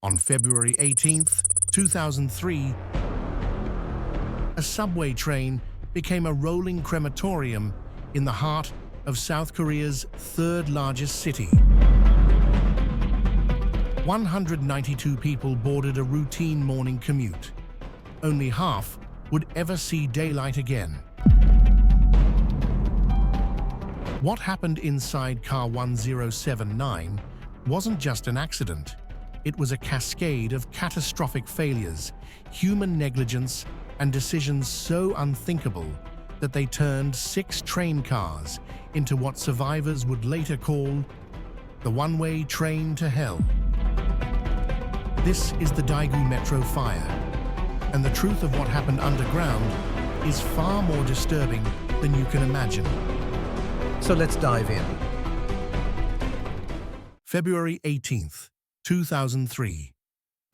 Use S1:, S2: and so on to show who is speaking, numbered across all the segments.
S1: On February 18th, 2003, a subway train became a rolling crematorium in the heart of South Korea's third largest city. 192 people boarded a routine morning commute. Only half would ever see daylight again. What happened inside car 1079 wasn't just an accident. It was a cascade of catastrophic failures, human negligence, and decisions so unthinkable that they turned 6 train cars into what survivors would later call the one-way train to hell. This is the Daegu Metro fire, and the truth of what happened underground is far more disturbing than you can imagine.
S2: So let's dive in.
S1: February 18th, 2003,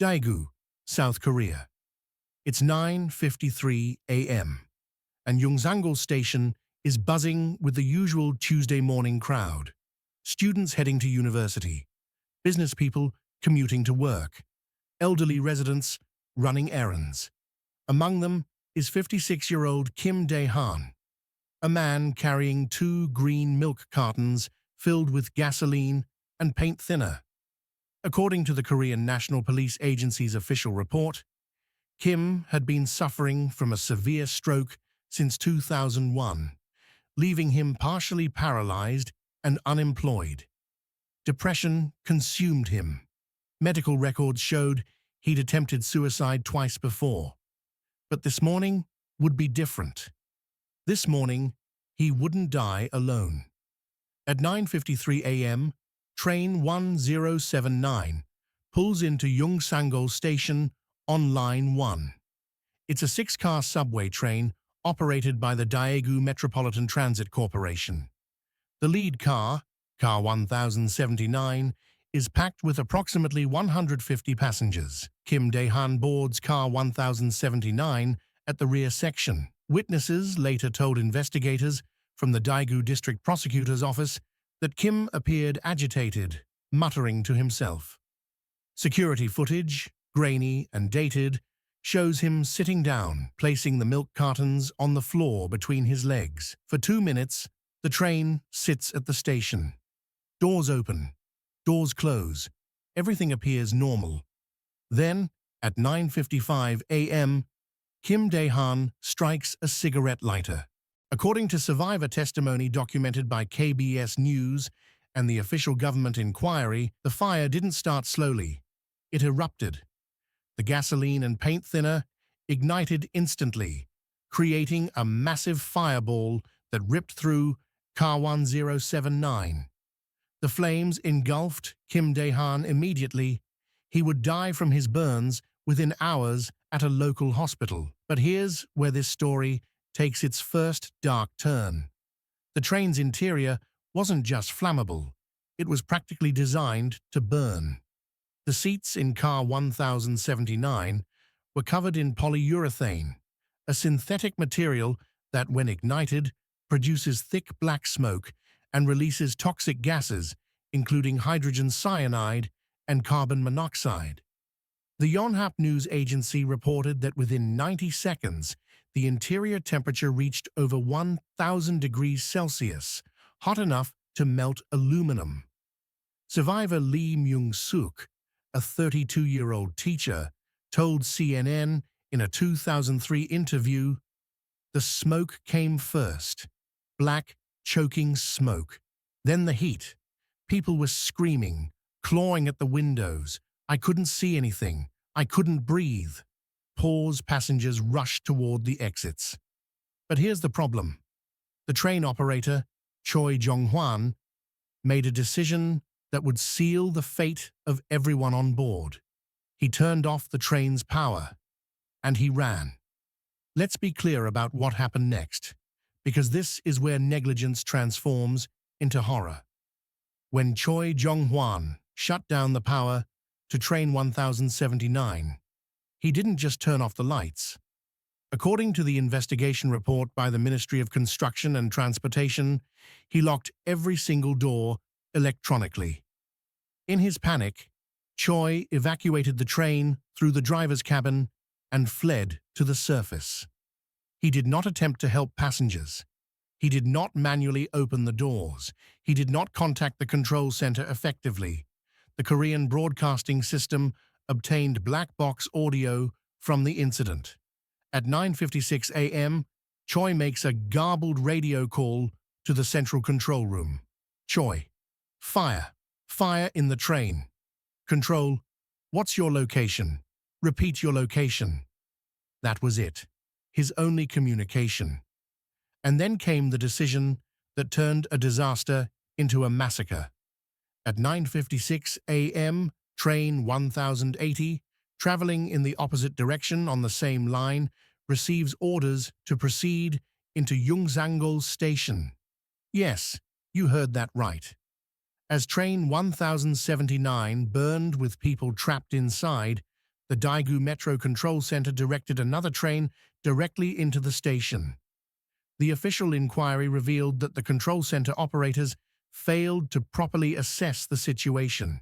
S1: Daegu, South Korea. It's 9:53 a.m., and Yongsangal Station is buzzing with the usual Tuesday morning crowd. Students heading to university, business people commuting to work, elderly residents running errands. Among them is 56-year-old Kim Dae-han, a man carrying 2 green milk cartons filled with gasoline and paint thinner. According to the Korean National Police Agency's official report, Kim had been suffering from a severe stroke since 2001, leaving him partially paralyzed and unemployed. Depression consumed him. Medical records showed he'd attempted suicide twice before. But this morning would be different. This morning, he wouldn't die alone. At 9:53 a.m., train 1079 pulls into Yongsangal Station on Line 1. It's a 6-car subway train operated by the Daegu Metropolitan Transit Corporation. The lead car, car 1079, is packed with approximately 150 passengers. Kim Dae-han boards car 1079 at the rear section. Witnesses later told investigators from the Daegu District Prosecutor's Office that Kim appeared agitated, muttering to himself. Security footage, grainy and dated, shows him sitting down, placing the milk cartons on the floor between his legs. For 2 minutes, the train sits at the station. Doors open. Doors close. Everything appears normal. Then, at 9:55 a.m., Kim Dae-han strikes a cigarette lighter. According to survivor testimony documented by KBS News and the official government inquiry, the fire didn't start slowly. It erupted. The gasoline and paint thinner ignited instantly, creating a massive fireball that ripped through car 1079. The flames engulfed Kim Dae-han immediately. He would die from his burns within hours at a local hospital. But here's where this story takes its first dark turn. The train's interior wasn't just flammable. It was practically designed to burn. The seats in car 1079 were covered in polyurethane, a synthetic material that, when ignited, produces thick black smoke and releases toxic gases, including hydrogen cyanide and carbon monoxide. The Yonhap News Agency reported that within 90 seconds, the interior temperature reached over 1,000 degrees Celsius, hot enough to melt aluminum. Survivor Lee Myung-suk, a 32-year-old teacher, told CNN in a 2003 interview, "The smoke came first. Black, choking smoke. Then the heat. People were screaming, clawing at the windows. I couldn't see anything. I couldn't breathe." Passengers rushed toward the exits. But here's the problem. The train operator, Choi Jong-hwan, made a decision that would seal the fate of everyone on board. He turned off the train's power, and he ran. Let's be clear about what happened next, because this is where negligence transforms into horror. When Choi Jong-hwan shut down the power to train 1079, he didn't just turn off the lights. According to the investigation report by the Ministry of Construction and Transportation, he locked every single door electronically. In his panic, Choi evacuated the train through the driver's cabin and fled to the surface. He did not attempt to help passengers. He did not manually open the doors. He did not contact the control center effectively. The Korean broadcasting system obtained black box audio from the incident. At 9:56 a.m., Choi makes a garbled radio call to the central control room. Choi, fire. Fire in the train. Control, what's your location? Repeat your location. That was it. His only communication. And then came the decision that turned a disaster into a massacre. At 9:56 a.m., train 1080, traveling in the opposite direction on the same line, receives orders to proceed into Unsolved station. Yes, you heard that right. As train 1079 burned with people trapped inside, the Daegu Metro Control Center directed another train directly into the station. The official inquiry revealed that the control center operators failed to properly assess the situation.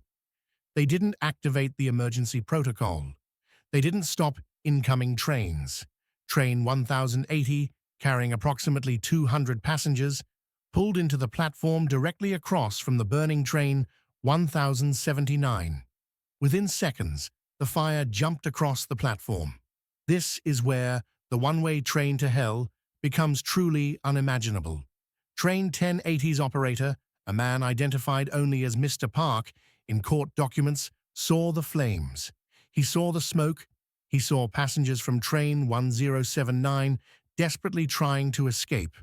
S1: They didn't activate the emergency protocol. They didn't stop incoming trains. Train 1080, carrying approximately 200 passengers, pulled into the platform directly across from the burning train 1079. Within seconds, the fire jumped across the platform. This is where the one-way train to hell becomes truly unimaginable. Train 1080's operator, a man identified only as Mr. Park in court documents, saw the flames. He saw the smoke. He saw passengers from train 1079 desperately trying to escape.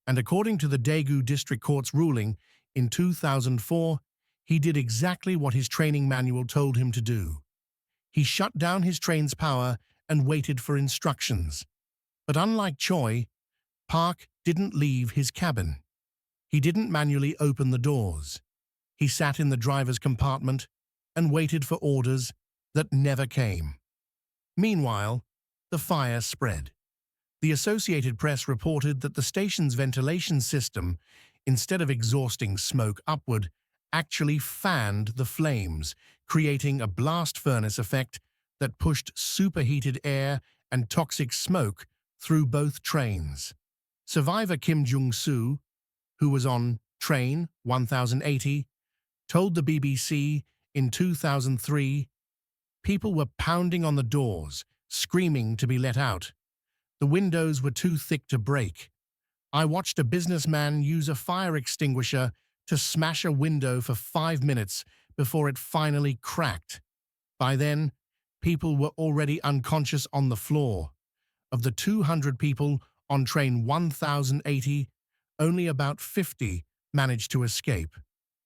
S1: And according to the Daegu District Court's ruling in 2004, he did exactly what his training manual told him to do. He shut down his train's power and waited for instructions. But unlike Choi, Park didn't leave his cabin. He didn't manually open the doors. He sat in the driver's compartment and waited for orders that never came. Meanwhile, the fire spread. The Associated Press reported that the station's ventilation system, instead of exhausting smoke upward, actually fanned the flames, creating a blast furnace effect that pushed superheated air and toxic smoke through both trains. Survivor Kim Jung-soo, who was on train 1080, told the BBC in 2003, "People were pounding on the doors, screaming to be let out. The windows were too thick to break. I watched a businessman use a fire extinguisher to smash a window for 5 minutes before it finally cracked. By then, people were already unconscious on the floor. Of the 200 people on train 1080, only about 50 managed to escape.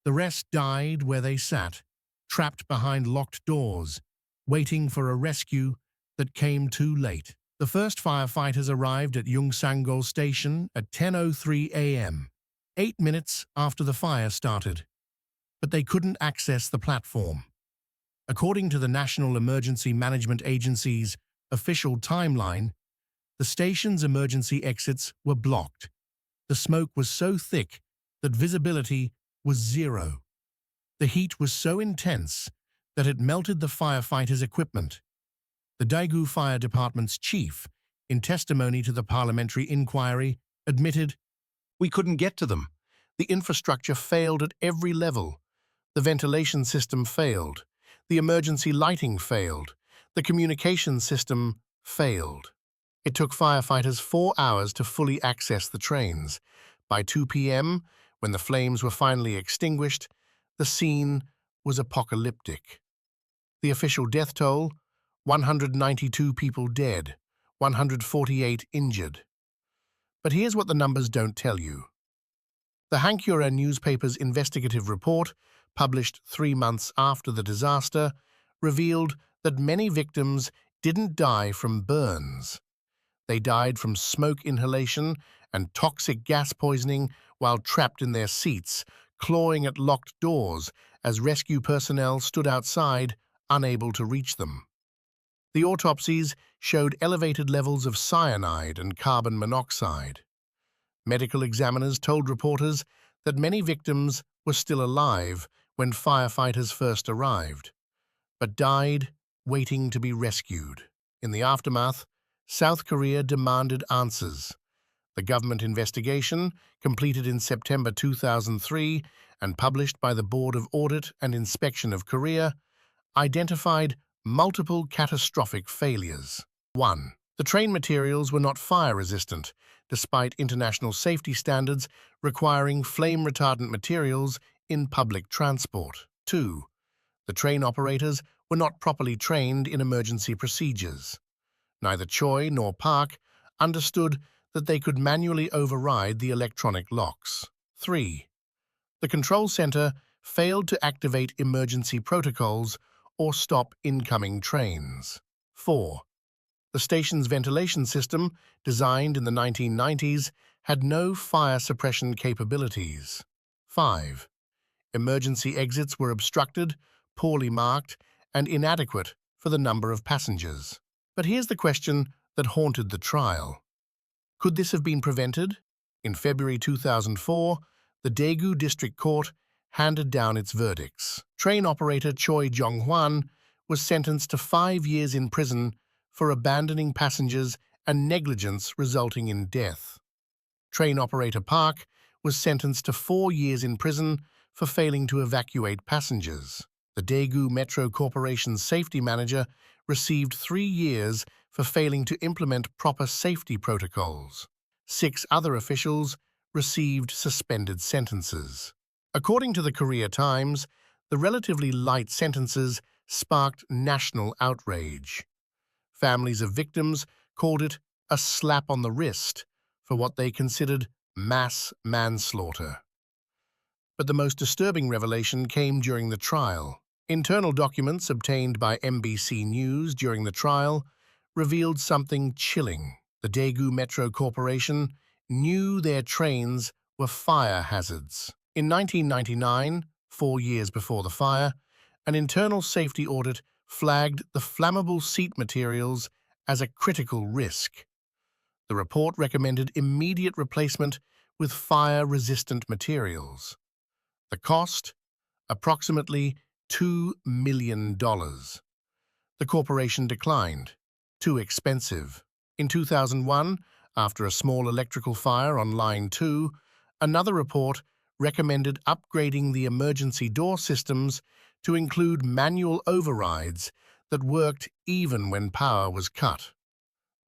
S1: The rest died where they sat, trapped behind locked doors, waiting for a rescue that came too late." The first firefighters arrived at Yongsanggol Station at 10:03 a.m., 8 minutes after the fire started. But they couldn't access the platform. According to the National Emergency Management Agency's official timeline, the station's emergency exits were blocked. The smoke was so thick that visibility was zero. The heat was so intense that it melted the firefighters' equipment. The Daegu Fire Department's chief, in testimony to the parliamentary inquiry, admitted, "We couldn't get to them. The infrastructure failed at every level. The ventilation system failed. The emergency lighting failed. The communication system failed." It took firefighters 4 hours to fully access the trains. By 2 p.m., when the flames were finally extinguished, the scene was apocalyptic. The official death toll: 192 people dead, 148 injured. But here's what the numbers don't tell you. The Hankura newspaper's investigative report, published 3 months after the disaster, revealed that many victims didn't die from burns. They died from smoke inhalation and toxic gas poisoning while trapped in their seats, clawing at locked doors as rescue personnel stood outside, unable to reach them. The autopsies showed elevated levels of cyanide and carbon monoxide. Medical examiners told reporters that many victims were still alive when firefighters first arrived. but died waiting to be rescued. In the aftermath, South Korea demanded answers. The government investigation, completed in September 2003 and published by the Board of Audit and Inspection of Korea, identified multiple catastrophic failures. 1. The train materials were not fire-resistant, despite international safety standards requiring flame-retardant materials in public transport. 2. The train operators were not properly trained in emergency procedures. Neither Choi nor Park understood that they could manually override the electronic locks. 3. The control center failed to activate emergency protocols or stop incoming trains. 4. The station's ventilation system, designed in the 1990s, had no fire suppression capabilities. 5. Emergency exits were obstructed, poorly marked, and inadequate for the number of passengers. But here's the question that haunted the trial. Could this have been prevented? In February 2004, the Daegu District Court handed down its verdicts. Train operator Choi Jong-hwan was sentenced to 5 years in prison for abandoning passengers and negligence resulting in death. Train operator Park was sentenced to 4 years in prison for failing to evacuate passengers. The Daegu Metro Corporation's safety manager received 3 years for failing to implement proper safety protocols. 6 other officials received suspended sentences. According to the Korea Times, the relatively light sentences sparked national outrage. Families of victims called it a slap on the wrist for what they considered mass manslaughter. But the most disturbing revelation came during the trial. Internal documents obtained by MBC News during the trial revealed something chilling. The Daegu Metro Corporation knew their trains were fire hazards. In 1999, 4 years before the fire, an internal safety audit flagged the flammable seat materials as a critical risk. The report recommended immediate replacement with fire-resistant materials. The cost? Approximately $2 million. The corporation declined. Too expensive. In 2001, after a small electrical fire on Line 2, another report recommended upgrading the emergency door systems to include manual overrides that worked even when power was cut.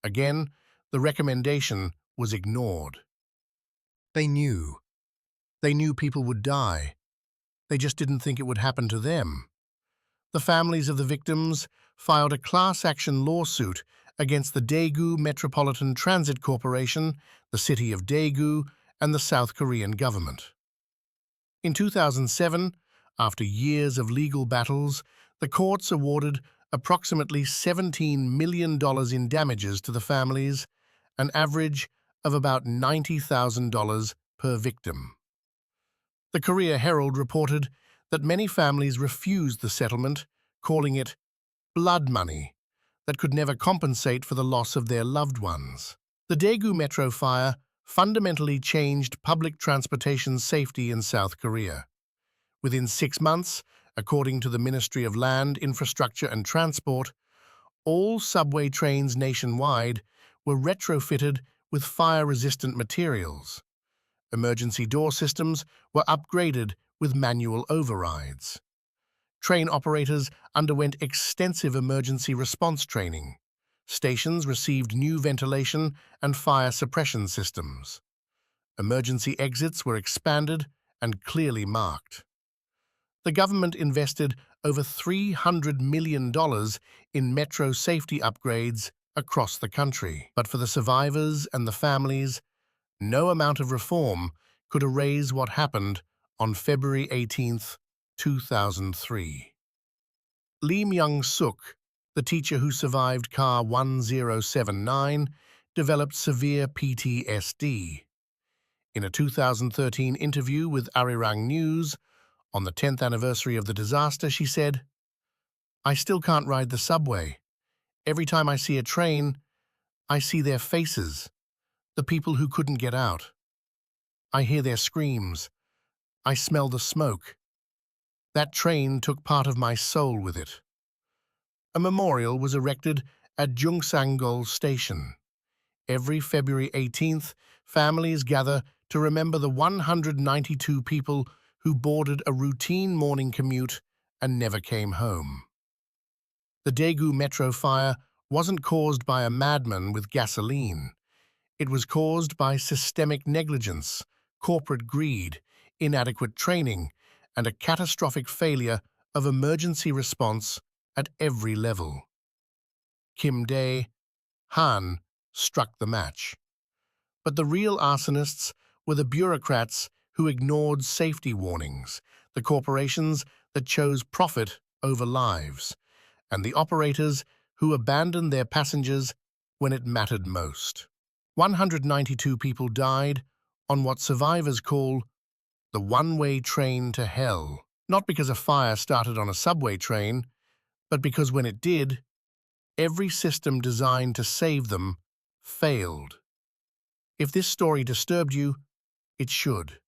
S1: Again, the recommendation was ignored. They knew. They knew people would die. They just didn't think it would happen to them. The families of the victims filed a class-action lawsuit against the Daegu Metropolitan Transit Corporation, the city of Daegu, and the South Korean government. In 2007, after years of legal battles, the courts awarded approximately $17 million in damages to the families, an average of about $90,000 per victim. The Korea Herald reported that many families refused the settlement, calling it blood money that could never compensate for the loss of their loved ones. The Daegu Metro fire fundamentally changed public transportation safety in South Korea. Within 6 months, according to the Ministry of Land, Infrastructure and Transport, all subway trains nationwide were retrofitted with fire-resistant materials. Emergency door systems were upgraded with manual overrides. Train operators underwent extensive emergency response training. Stations received new ventilation and fire suppression systems. Emergency exits were expanded and clearly marked. The government invested over $300 million in metro safety upgrades across the country. But for the survivors and the families, no amount of reform could erase what happened on February 18, 2003. Lee Myung-suk, the teacher who survived Car 1079, developed severe PTSD. In a 2013 interview with Arirang News, on the 10th anniversary of the disaster, she said, "I still can't ride the subway. Every time I see a train, I see their faces, the people who couldn't get out. I hear their screams. I smell the smoke. That train took part of my soul with it." A memorial was erected at Unsolved Station. Every February 18th, families gather to remember the 192 people who boarded a routine morning commute and never came home. The Daegu metro fire wasn't caused by a madman with gasoline. It was caused by systemic negligence, corporate greed, inadequate training, and a catastrophic failure of emergency response at every level. Kim Dae-han struck the match. But the real arsonists were the bureaucrats who ignored safety warnings, the corporations that chose profit over lives, and the operators who abandoned their passengers when it mattered most. 192 people died on what survivors call the one-way train to hell, not because a fire started on a subway train, but because when it did, every system designed to save them failed. If this story disturbed you, it should.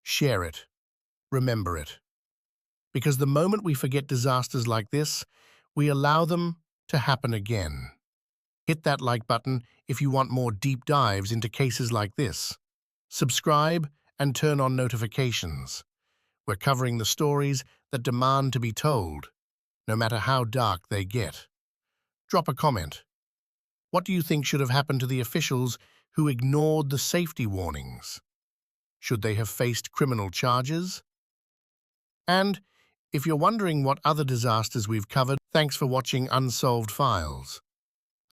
S1: Share it. Remember it. Because the moment we forget disasters like this, we allow them to happen again. Hit that like button if you want more deep dives into cases like this. Subscribe and turn on notifications. We're covering the stories that demand to be told, no matter how dark they get. Drop a comment. What do you think should have happened to the officials who ignored the safety warnings? Should they have faced criminal charges? And if you're wondering what other disasters we've covered, thanks for watching Unsolved Files.